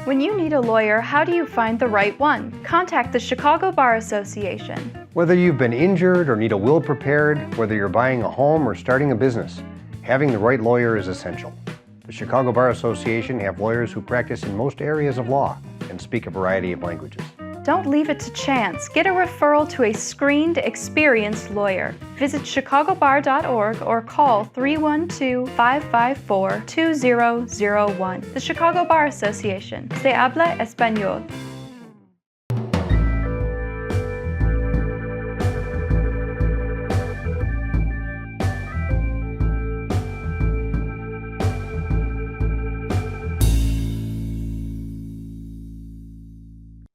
When you need a lawyer, how do you find the right one? Contact the Chicago Bar Association. Whether you've been injured or need a will prepared, whether you're buying a home or starting a business, having the right lawyer is essential. The Chicago Bar Association have lawyers who practice in most areas of law and speak a variety of languages. Don't leave it to chance. Get a referral to a screened, experienced lawyer. Visit chicagobar.org or call 312-554-2001. The Chicago Bar Association. Se habla español.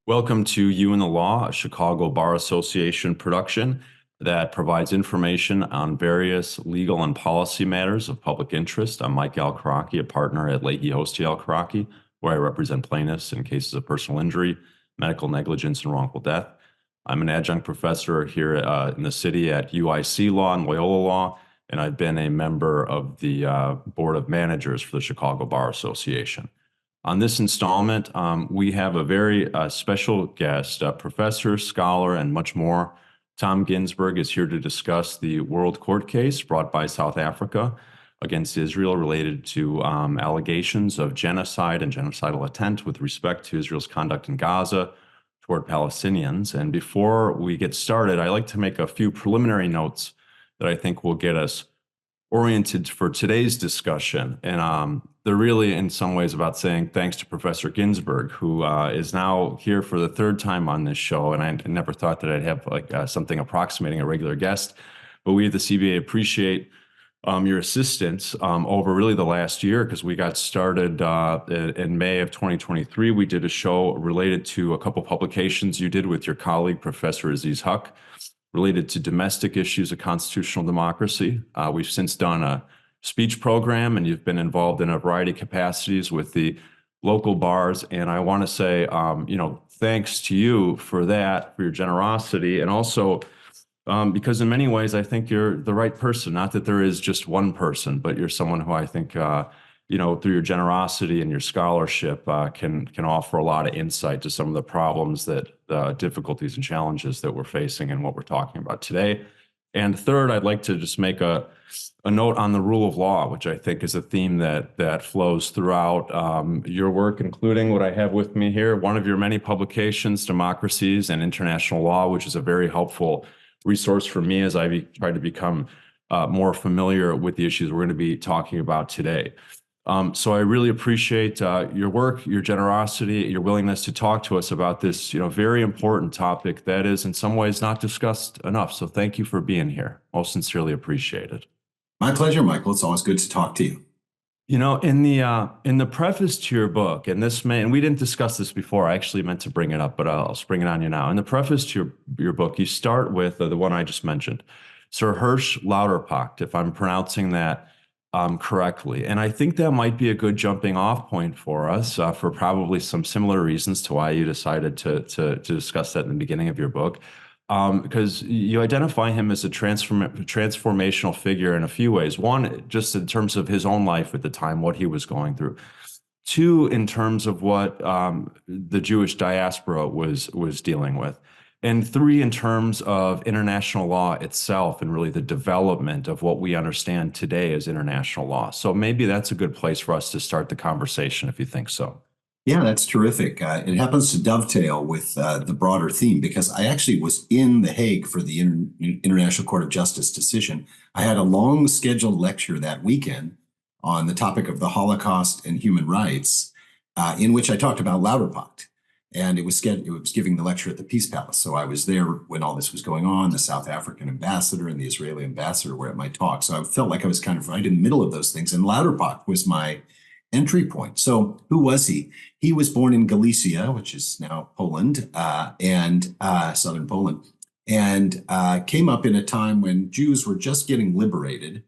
Welcome to You and the Law, a Chicago Bar Association production that provides information on various legal and policy matters of public interest. I'm Mike Alkaraki, a partner at Leahy, Hoste, Alkaraki, where I represent plaintiffs in cases of personal injury, medical negligence, and wrongful death. I'm an adjunct professor here in the city at UIC Law and Loyola Law, and I've been a member of the Board of Managers for the Chicago Bar Association. On this installment, we have a very special guest, professor, scholar, and much more. Tom Ginsburg is here to discuss the World Court case brought by South Africa against Israel related to allegations of genocide and genocidal intent with respect to Israel's conduct in Gaza toward Palestinians. And before we get started, I'd like to make a few preliminary notes that I think will get us oriented for today's discussion. And they're really in some ways about saying thanks to Professor Ginsburg, who is now here for the third time on this show. And I never thought that I'd have like something approximating a regular guest, but we at the CBA appreciate your assistance over really the last year, because we got started in May of 2023. We did a show related to a couple publications you did with your colleague, Professor Aziz Huq, related to domestic issues of constitutional democracy. We've since done a speech program, and you've been involved in a variety of capacities with the local bars. And I want to say, thanks to you for that, for your generosity, and also because in many ways, I think you're the right person. Not that there is just one person, but you're someone who I think, through your generosity and your scholarship, can offer a lot of insight to some of the problems difficulties and challenges that we're facing and what we're talking about today. And third, I'd like to just make a note on the rule of law, which I think is a theme that flows throughout your work, including what I have with me here, one of your many publications, Democracies and International Law, which is a very helpful resource for me as I try to become more familiar with the issues we're going to be talking about today. So I really appreciate your work, your generosity, your willingness to talk to us about this, very important topic that is in some ways not discussed enough. So thank you for being here. Most sincerely appreciated. My pleasure, Michael. It's always good to talk to you. In the preface to your book, and we didn't discuss this before. I actually meant to bring it up, but I'll spring it on you now. In the preface to your book, you start with the one I just mentioned, Sir Hirsch Lauterpacht, if I'm pronouncing that correctly. And I think that might be a good jumping off point for us for probably some similar reasons to why you decided to discuss that in the beginning of your book, because you identify him as a transformational figure in a few ways. One, just in terms of his own life at the time, what he was going through. Two, in terms of what the Jewish diaspora was dealing with. And three, in terms of international law itself and really the development of what we understand today as international law. So maybe that's a good place for us to start the conversation, if you think so. Yeah, that's terrific. It happens to dovetail with the broader theme, because I actually was in The Hague for the International Court of Justice decision. I had a long scheduled lecture that weekend on the topic of the Holocaust and human rights, in which I talked about Lauterpacht. And it was giving the lecture at the Peace Palace. So I was there when all this was going on. The South African ambassador and the Israeli ambassador were at my talk. So I felt like I was kind of right in the middle of those things. And Lauterpacht was my entry point. So who was he? He was born in Galicia, which is now Poland, and southern Poland, and came up in a time when Jews were just getting liberated.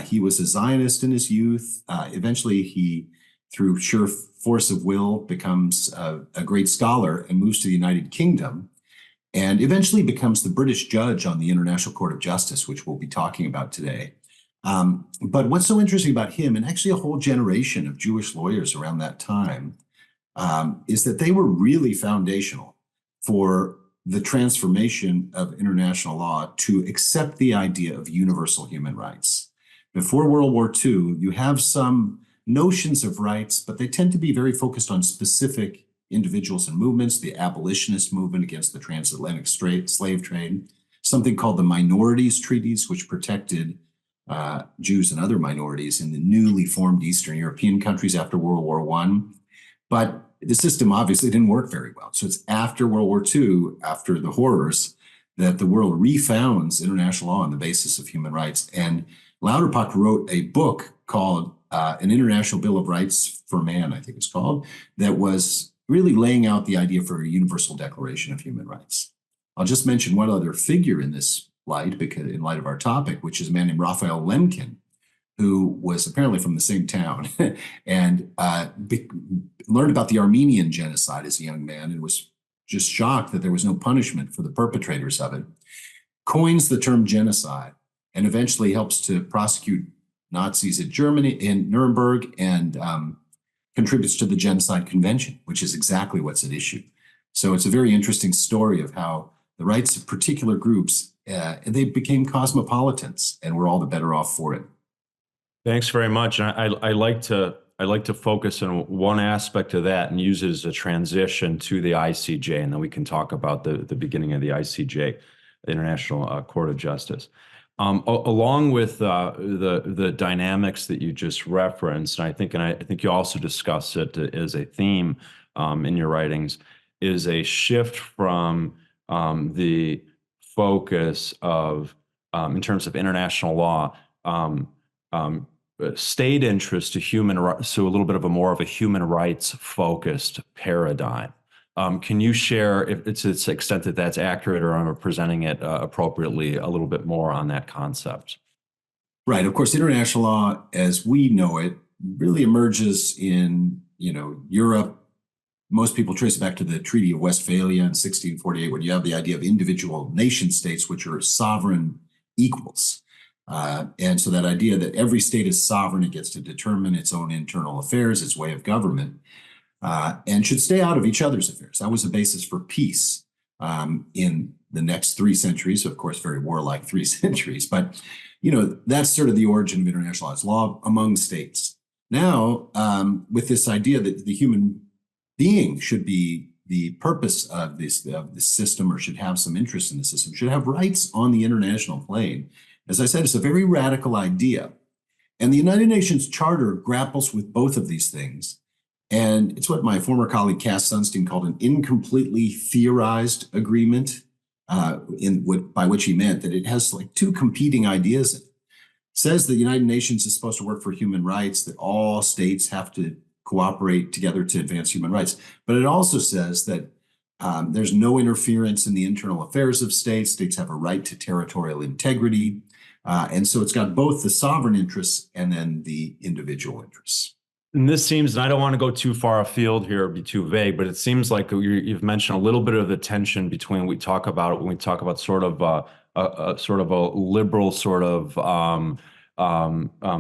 He was a Zionist in his youth. Eventually, he, through sheer force of will, becomes a great scholar and moves to the United Kingdom, and eventually becomes the British judge on the International Court of Justice, which we'll be talking about today. But what's so interesting about him, and actually a whole generation of Jewish lawyers around that time, is that they were really foundational for the transformation of international law to accept the idea of universal human rights. Before World War II, you have some notions of rights, but they tend to be very focused on specific individuals and movements, the abolitionist movement against the transatlantic slave trade, something called the Minorities Treaties, which protected Jews and other minorities in the newly formed Eastern European countries after World War I. But the system obviously didn't work very well. So it's after World War II, after the horrors, that the world refounds international law on the basis of human rights. And Lauterpacht wrote a book called An International Bill of Rights for Man, I think it's called, that was really laying out the idea for a universal declaration of human rights. I'll just mention one other figure in this light, because in light of our topic, which is a man named Raphael Lemkin, who was apparently from the same town and learned about the Armenian genocide as a young man and was just shocked that there was no punishment for the perpetrators of it, coins the term genocide and eventually helps to prosecute Nazis in Nuremberg and contributes to the Genocide Convention, which is exactly what's at issue. So it's a very interesting story of how the rights of particular groups, they became cosmopolitans, and we're all the better off for it. Thanks very much. And I like to focus on one aspect of that and use it as a transition to the ICJ, and then we can talk about the beginning of the ICJ, the International Court of Justice. Along with the dynamics that you just referenced, and I think you also discuss it as a theme in your writings, is a shift from the focus of, in terms of international law, state interest to human rights, so a little bit of a human rights focused paradigm. Can you share, if it's to the extent that that's accurate or I'm presenting it appropriately, a little bit more on that concept? Right. Of course, international law, as we know it, really emerges in, Europe. Most people trace it back to the Treaty of Westphalia in 1648, when you have the idea of individual nation states, which are sovereign equals. And so that idea that every state is sovereign, it gets to determine its own internal affairs, its way of government, and should stay out of each other's affairs. That was the basis for peace in the next 3 centuries, of course, very warlike 3 centuries. But, that's sort of the origin of international law. It's law among states. Now, with this idea that the human being should be the purpose of this system, or should have some interest in the system, should have rights on the international plane. As I said, it's a very radical idea. And the United Nations Charter grapples with both of these things. And it's what my former colleague Cass Sunstein called an incompletely theorized agreement, by which he meant that it has like 2 competing ideas. It says the United Nations is supposed to work for human rights, that all states have to cooperate together to advance human rights. But it also says that there's no interference in the internal affairs of states. States have a right to territorial integrity. And so it's got both the sovereign interests and then the individual interests. And this seems, and I don't want to go too far afield here or be too vague, but it seems like you've mentioned a little bit of the tension between when we talk about sort of a liberal sort of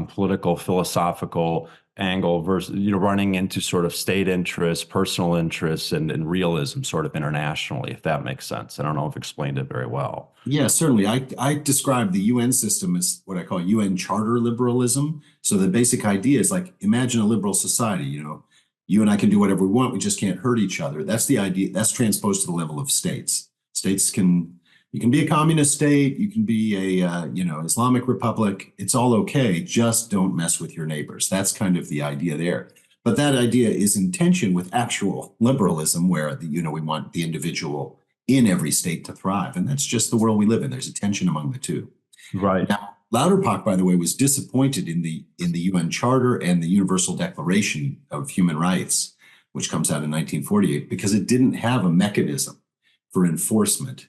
political philosophical angle versus running into sort of state interests, personal interests, and realism sort of internationally, if that makes sense. I don't know if I've explained it very well. Yeah, certainly. I describe the UN system as what I call UN Charter Liberalism. So the basic idea is like, imagine a liberal society, you and I can do whatever we want, we just can't hurt each other. That's the idea. That's transposed to the level of states. You can be a communist state, you can be a Islamic republic. It's all okay. Just don't mess with your neighbors. That's kind of the idea there. But that idea is in tension with actual liberalism, where we want the individual in every state to thrive, and that's just the world we live in. There's a tension among the two. Right. Now, Lauterpacht, by the way, was disappointed in the UN Charter and the Universal Declaration of Human Rights, which comes out in 1948, because it didn't have a mechanism for enforcement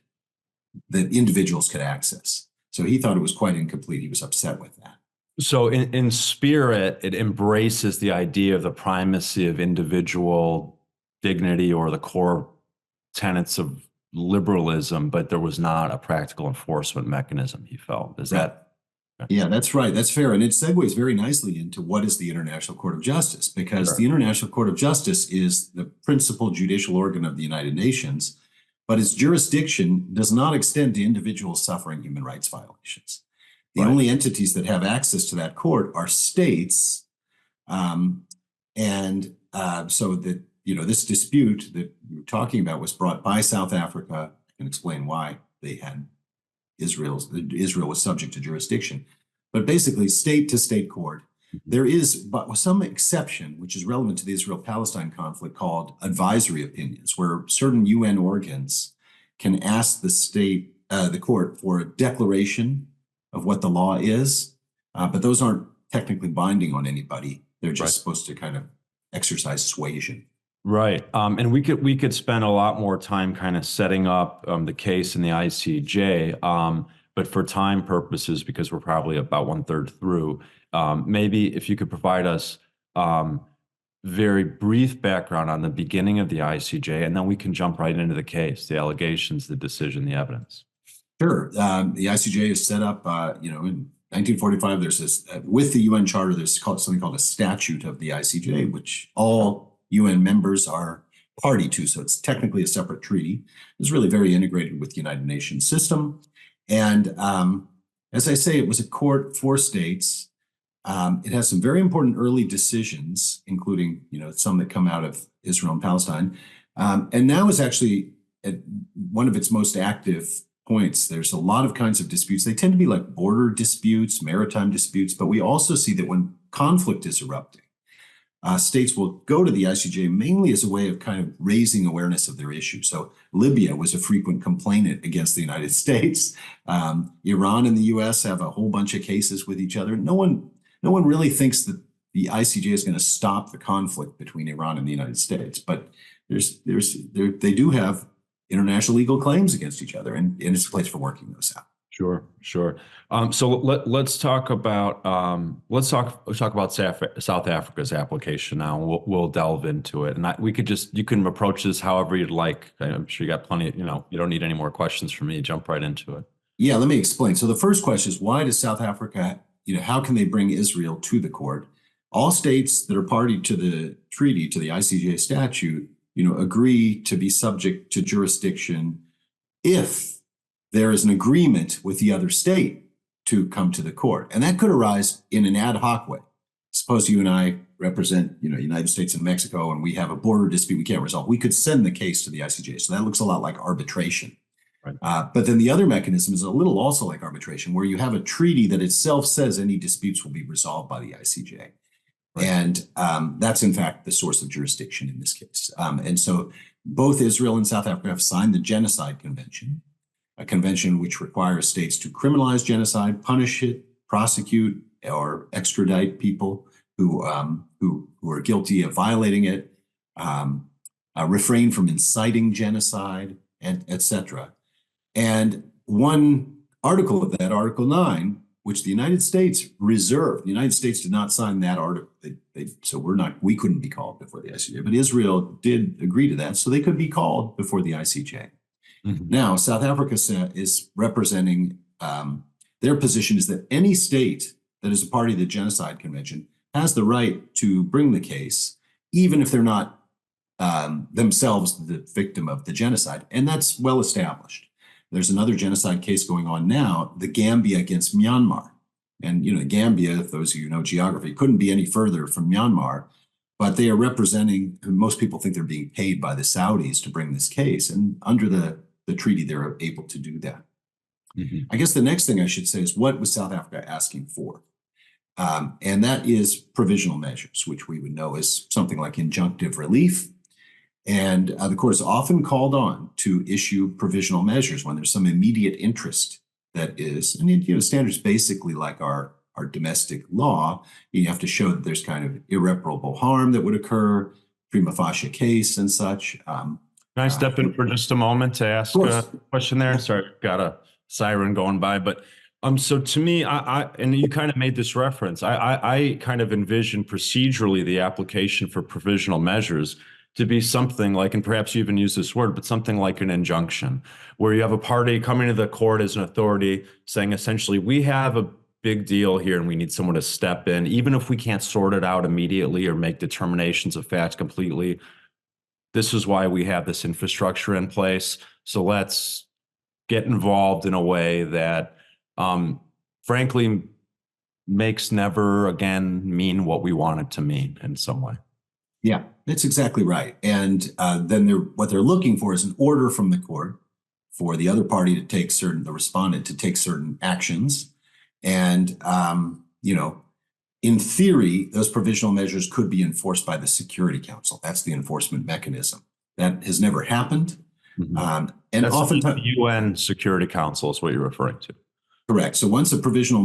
that individuals could access. So he thought it was quite incomplete. He was upset with that. So in spirit, it embraces the idea of the primacy of individual dignity, or the core tenets of liberalism, but there was not a practical enforcement mechanism, he felt. Is that Yeah, that's right. That's fair. And it segues very nicely into what is the International Court of Justice, because Sure. the International Court of Justice is the principal judicial organ of the United Nations, but its jurisdiction does not extend to individuals suffering human rights violations. The Right. only entities that have access to that court are states. So that, this dispute that we were talking about was brought by South Africa. I can explain why they had Israel was subject to jurisdiction, but basically state to state court. There is but some exception, which is relevant to the Israel-Palestine conflict, called advisory opinions, where certain UN organs can ask the court for a declaration of what the law is, but those aren't technically binding on anybody. They're just supposed to kind of exercise suasion. Right. And we could spend a lot more time kind of setting up the case in the ICJ. But for time purposes, because we're probably about 1/3 through, maybe if you could provide us very brief background on the beginning of the ICJ, and then we can jump right into the case, the allegations, the decision, the evidence. Sure. The ICJ is set up, in 1945. There's this, with the UN Charter, there's something called a statute of the ICJ, which all UN members are party to. So it's technically a separate treaty. It's really very integrated with the United Nations system. And as I say, it was a court for states. It has some very important early decisions, including, some that come out of Israel and Palestine. And now is actually at one of its most active points. There's a lot of kinds of disputes. They tend to be like border disputes, maritime disputes, but we also see that when conflict is erupting, states will go to the ICJ mainly as a way of kind of raising awareness of their issue. So Libya was a frequent complainant against the United States. Iran and the US have a whole bunch of cases with each other. No one really thinks that the ICJ is going to stop the conflict between Iran and the United States, but they do have international legal claims against each other, and it's a place for working those out. Sure. So let's talk about South Africa's application now. We'll delve into it, and you can approach this however you'd like. I'm sure you got plenty. You don't need any more questions from me. Jump right into it. Yeah, let me explain. So the first question is, why does South Africa? How can they bring Israel to the court? All states that are party to the treaty, to the ICJ statute, agree to be subject to jurisdiction if there is an agreement with the other state to come to the court. And that could arise in an ad hoc way. Suppose you and I represent, United States and Mexico, and we have a border dispute we can't resolve. We could send the case to the ICJ. So that looks a lot like arbitration. Right. But then the other mechanism is a little also like arbitration, where you have a treaty that itself says any disputes will be resolved by the ICJ. Right. And that's, in fact, the source of jurisdiction in this case. And so both Israel and South Africa have signed the Genocide Convention, a convention which requires states to criminalize genocide, punish it, prosecute, or extradite people who are guilty of violating it, refrain from inciting genocide, and etc. And one article of that, Article 9, which the United States reserved. The United States did not sign that article, so we couldn't be called before the ICJ. But Israel did agree to that, so they could be called before the ICJ. Mm-hmm. Now, South Africa is representing, their position is that any state that is a party to the Genocide Convention has the right to bring the case, even if they're not themselves the victim of the genocide. And that's well established. There's another genocide case going on now, the Gambia against Myanmar. And, Gambia, if those of you know geography, couldn't be any further from Myanmar, but they are representing, most people think they're being paid by the Saudis to bring this case. And under the treaty, they're able to do that. Mm-hmm. I guess the next thing I should say is, what was South Africa asking for? And that is provisional measures, which we would know as something like injunctive relief. And the court is often called on to issue provisional measures when there's some immediate interest that is, and standards basically like our domestic law. You have to show that there's kind of irreparable harm that would occur, prima facie case and such. Can I step in for just a moment to ask a question there? Sorry, got a siren going by, but so to me, and you kind of made this reference, I kind of envision procedurally the application for provisional measures to be something like, and perhaps you even use this word, but something like an injunction, where you have a party coming to the court as an authority saying, essentially, we have a big deal here and we need someone to step in, even if we can't sort it out immediately or make determinations of facts completely. This is why we have this infrastructure in place. So let's get involved in a way that, frankly, makes never again mean what we want it to mean in some way. Yeah, that's exactly right. And then what they're looking for is an order from the court for the other party to take the respondent to take certain actions. And, in theory, those provisional measures could be enforced by the Security Council. That's the enforcement mechanism. That has never happened. Mm-hmm. And that's oftentimes, the UN Security Council is what you're referring to. Correct. So once a provisional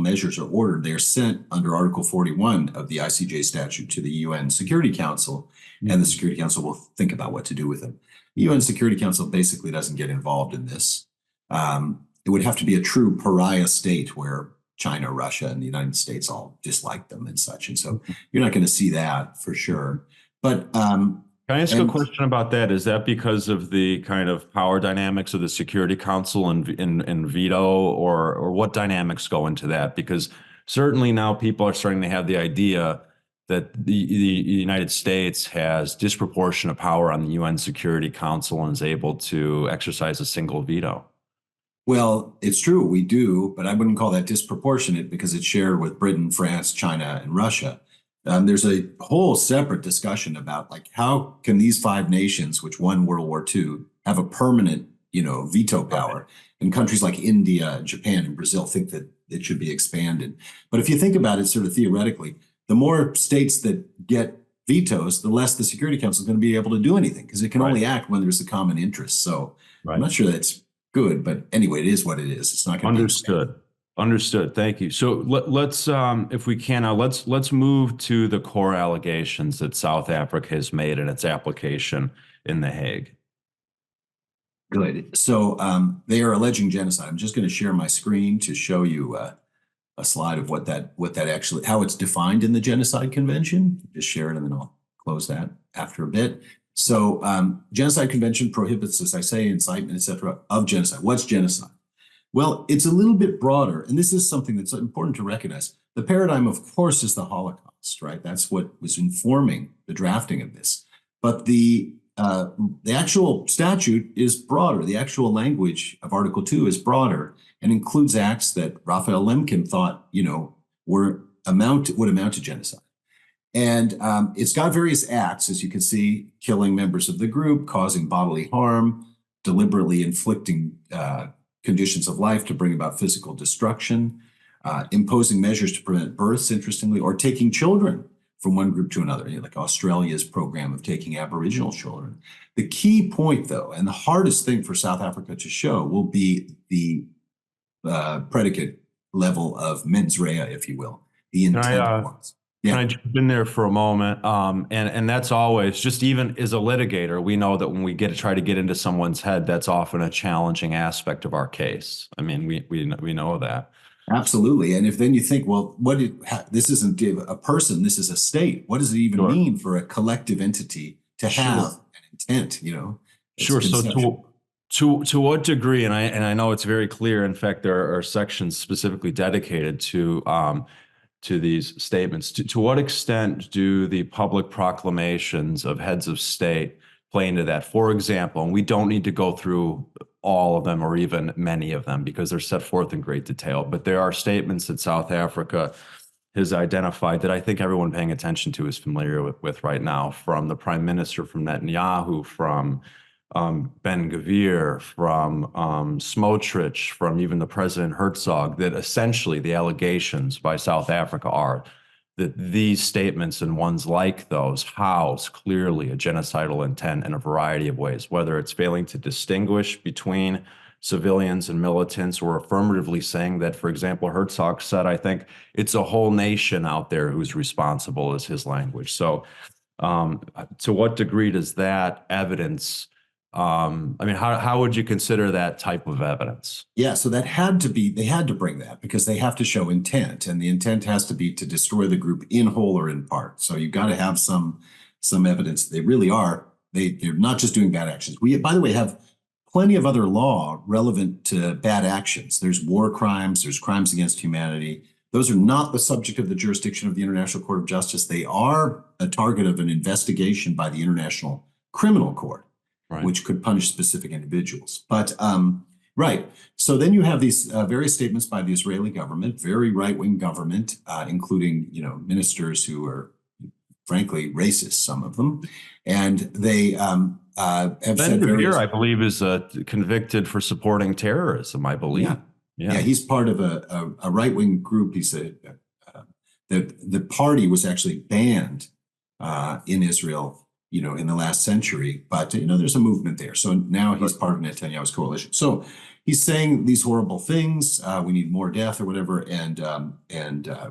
measures are ordered, they are sent under Article 41 of the ICJ statute to the UN Security Council, and the Security Council will think about what to do with them. The UN Security Council basically doesn't get involved in this. It would have to be a true pariah state where China, Russia, and the United States all dislike them and such. And so you're not going to see that for sure. But can I ask a question about that? Is that because of the kind of power dynamics of the Security Council and veto, or what dynamics go into that? Because certainly now people are starting to have the idea that the United States has disproportionate power on the UN Security Council and is able to exercise a single veto. Well, it's true, we do, but I wouldn't call that disproportionate because it's shared with Britain, France, China, and Russia. There's a whole separate discussion about how can these 5 nations, which won World War II, have a permanent, veto power, and countries like India, Japan, and Brazil think that it should be expanded. But if you think about it sort of theoretically, the more states that get vetoes, the less the Security Council is going to be able to do anything because it can only act when there's a common interest. So I'm not sure that's good, but anyway, it is what it is. It's not going to be Understood. Thank you. So let's, if we can, let's move to the core allegations that South Africa has made in its application in The Hague. Good. So they are alleging genocide. I'm just going to share my screen to show you a slide of what that actually, how it's defined in the Genocide Convention. Just share it and then I'll close that after a bit. So Genocide Convention prohibits, as I say, incitement, etc., of genocide. What's genocide? Well, it's a little bit broader, and this is something that's important to recognize. The paradigm, of course, is the Holocaust, right? That's what was informing the drafting of this. But the actual statute is broader. The actual language of Article 2 is broader and includes acts that Raphael Lemkin thought, would amount to genocide. And it's got various acts, as you can see: killing members of the group, causing bodily harm, deliberately inflicting conditions of life to bring about physical destruction, imposing measures to prevent births, interestingly, or taking children from one group to another, like Australia's program of taking Aboriginal children. The key point, though, and the hardest thing for South Africa to show will be the predicate level of mens rea, if you will, the intent ones. Can I jump in there for a moment? And that's always, just even as a litigator, we know that when we try to get into someone's head, that's often a challenging aspect of our case. I mean, we know that. Absolutely. And if then you think, well, this isn't a person, this is a state. What does it even mean for a collective entity to have an intent? Sure. So to what degree, and I know it's very clear. In fact, there are sections specifically dedicated to these statements. To what extent do the public proclamations of heads of state play into that? For example, and we don't need to go through all of them or even many of them because they're set forth in great detail, but there are statements that South Africa has identified that I think everyone paying attention to is familiar with right now, from the Prime Minister, from Netanyahu, from Ben-Gvir, from Smotrich, from even the President Herzog, that essentially the allegations by South Africa are that these statements and ones like those house clearly a genocidal intent in a variety of ways, whether it's failing to distinguish between civilians and militants, or affirmatively saying that, for example, Herzog said, I think it's a whole nation out there who's responsible, is his language. So to what degree does that evidence, how would you consider that type of evidence? Yeah, so they had to bring that because they have to show intent, and the intent has to be to destroy the group in whole or in part. So you've got to have some evidence. They really are. They're not just doing bad actions. We, by the way, have plenty of other law relevant to bad actions. There's war crimes, there's crimes against humanity. Those are not the subject of the jurisdiction of the International Court of Justice. They are a target of an investigation by the International Criminal Court, Right. which could punish specific individuals. But right. So then you have these various statements by the Israeli government, very right-wing government, including, ministers who are frankly racist, some of them, and they have said Senator various. Beer, I believe, is convicted for supporting terrorism, I believe. Yeah, he's part of a right-wing group. He's the party was actually banned in Israel, in the last century, but there's a movement there. So now he's part of Netanyahu's coalition. So he's saying these horrible things. We need more death or whatever, and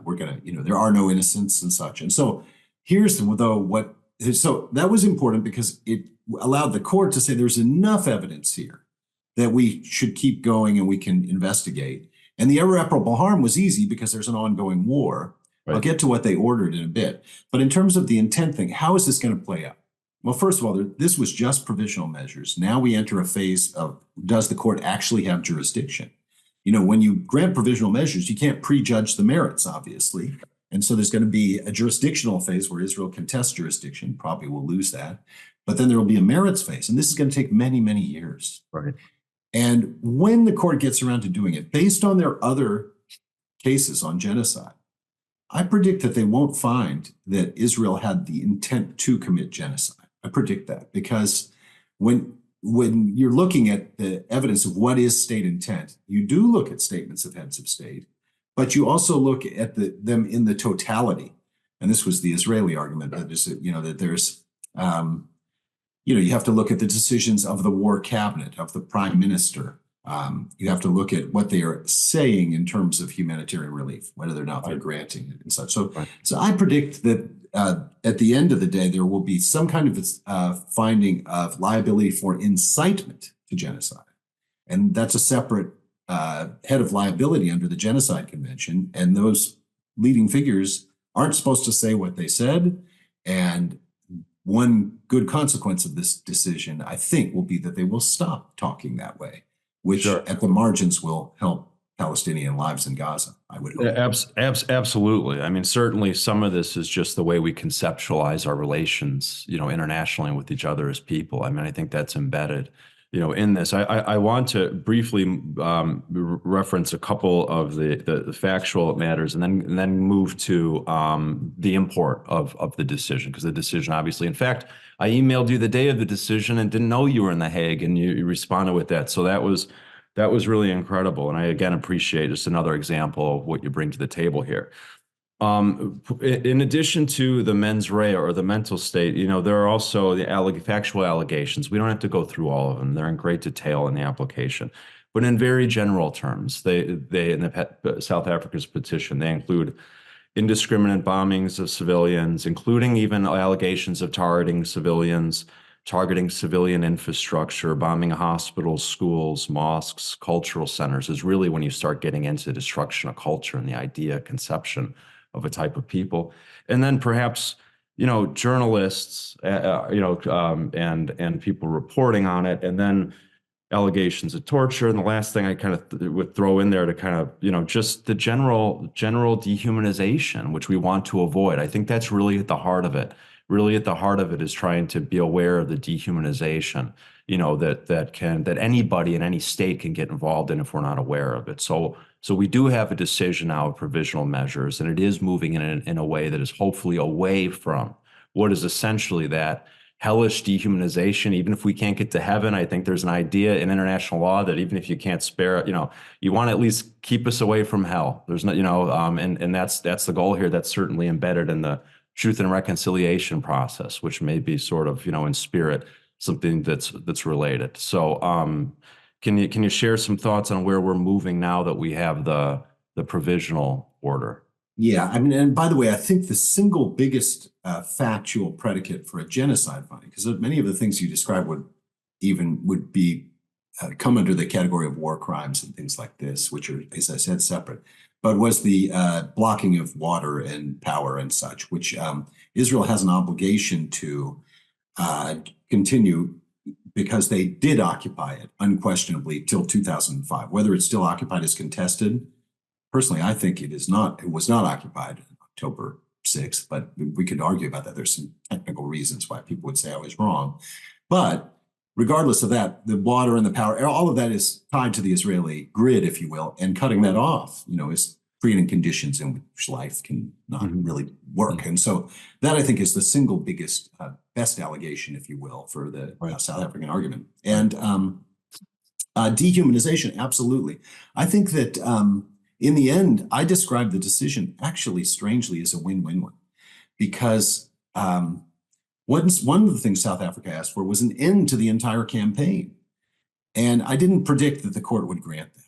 we're gonna, there are no innocents and such. And so here's though so that was important because it allowed the court to say there's enough evidence here that we should keep going and we can investigate. And the irreparable harm was easy because there's an ongoing war. Right. I'll get to what they ordered in a bit. But in terms of the intent thing, how is this going to play out? Well, first of all, this was just provisional measures. Now we enter a phase of, does the court actually have jurisdiction? When you grant provisional measures, you can't prejudge the merits, obviously. And so there's going to be a jurisdictional phase where Israel contests jurisdiction, probably will lose that. But then there will be a merits phase. And this is going to take many, many years. Right. And when the court gets around to doing it, based on their other cases on genocide, I predict that they won't find that Israel had the intent to commit genocide. I predict that because when you're looking at the evidence of what is state intent, you do look at statements of heads of state, but you also look at them in the totality. And this was the Israeli argument that is, that there's, you have to look at the decisions of the war cabinet, of the prime minister. You have to look at what they are saying in terms of humanitarian relief, whether or not they're granting it and such. So I predict that at the end of the day, there will be some kind of finding of liability for incitement to genocide. And that's a separate head of liability under the Genocide Convention. And those leading figures aren't supposed to say what they said. And one good consequence of this decision, I think, will be that they will stop talking that way, which at the margins will help Palestinian lives in Gaza, I would hope. Absolutely. I mean, certainly some of this is just the way we conceptualize our relations, internationally and with each other as people. I mean, I think that's embedded, in this. I want to briefly reference a couple of the factual matters and then move to the import of the decision, because the decision, obviously, in fact, I emailed you the day of the decision and didn't know you were in The Hague, and you responded with that. So that was really incredible. And I, again, appreciate just another example of what you bring to the table here. In addition to the mens rea or the mental state, there are also the factual allegations. We don't have to go through all of them. They're in great detail in the application. But in very general terms, they in the South Africa's petition, they include indiscriminate bombings of civilians, including even allegations of targeting civilian infrastructure, bombing hospitals, schools, mosques, cultural centers, is really when you start getting into destruction of culture and the idea, conception of a type of people. And then perhaps, journalists, and people reporting on it, and then allegations of torture. And the last thing I kind of would throw in there to kind of, just the general dehumanization, which we want to avoid. I think that's really at the heart of it. Really at the heart of it is trying to be aware of the dehumanization, that anybody in any state can get involved in if we're not aware of it. So we do have a decision now of provisional measures, and it is moving in a way that is hopefully away from what is essentially that hellish dehumanization. Even if we can't get to heaven, I think there's an idea in international law that even if you can't spare it, you want to at least keep us away from hell. There's not, and that's the goal here. That's certainly embedded in the Truth and Reconciliation process, which may be sort of, in spirit, something that's related. So can you share some thoughts on where we're moving now that we have the provisional order? Yeah, I mean, and by the way, I think the single biggest factual predicate for a genocide finding, because many of the things you described would be come under the category of war crimes and things like this, which are, as I said, separate, but was the blocking of water and power and such, which Israel has an obligation to continue because they did occupy it unquestionably till 2005. Whether it's still occupied is contested. Personally, I think it is not. It was not occupied on October 6th, but we could argue about that. There's some technical reasons why people would say I was wrong. But regardless of that, the water and the power, all of that is tied to the Israeli grid, if you will, and cutting that off, is creating conditions in which life can not really work. And so that, I think, is the single biggest, best allegation, if you will, for the South African argument. And dehumanization, absolutely. I think that in the end, I describe the decision actually strangely as a win-win-win, because one of the things South Africa asked for was an end to the entire campaign. And I didn't predict that the court would grant that.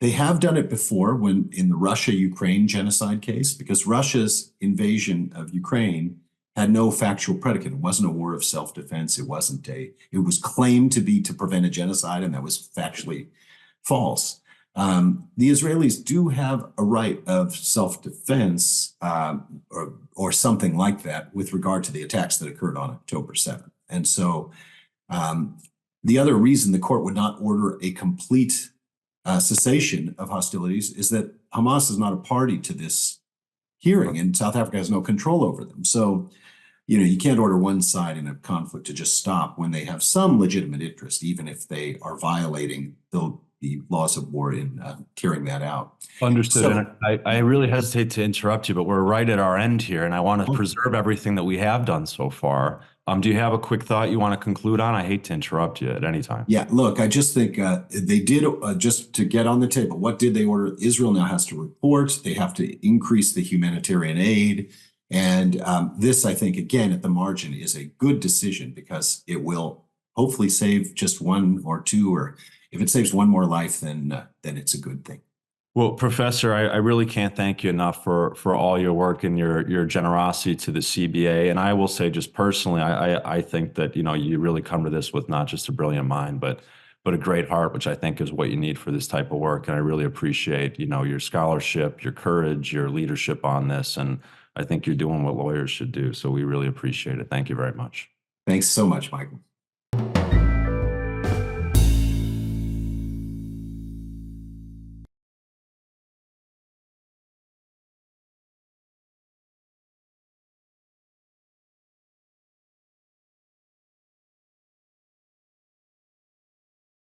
They have done it before when in the Russia-Ukraine genocide case, because Russia's invasion of Ukraine had no factual predicate. It wasn't a war of self-defense. It was claimed to be to prevent a genocide, and that was factually false. The Israelis do have a right of self-defense or something like that with regard to the attacks that occurred on October 7th. And so the other reason the court would not order a complete cessation of hostilities is that Hamas is not a party to this hearing, and South Africa has no control over them. So, you can't order one side in a conflict to just stop when they have some legitimate interest, even if they are violating the laws of war in carrying that out. Understood. So, and I really hesitate to interrupt you, but we're right at our end here, and I want to preserve everything that we have done so far. Do you have a quick thought you want to conclude on? I hate to interrupt you at any time. Yeah, look, I just think they did, just to get on the table, what did they order? Israel now has to report. They have to increase the humanitarian aid. And this, I think, again, at the margin is a good decision, because it will hopefully save just one or two, or if it saves one more life, then it's a good thing. Well, Professor, I really can't thank you enough for all your work and your generosity to the CBA. And I will say, just personally, I think that you really come to this with not just a brilliant mind, but a great heart, which I think is what you need for this type of work. And I really appreciate your scholarship, your courage, your leadership on this. And I think you're doing what lawyers should do. So we really appreciate it. Thank you very much. Thanks so much, Michael.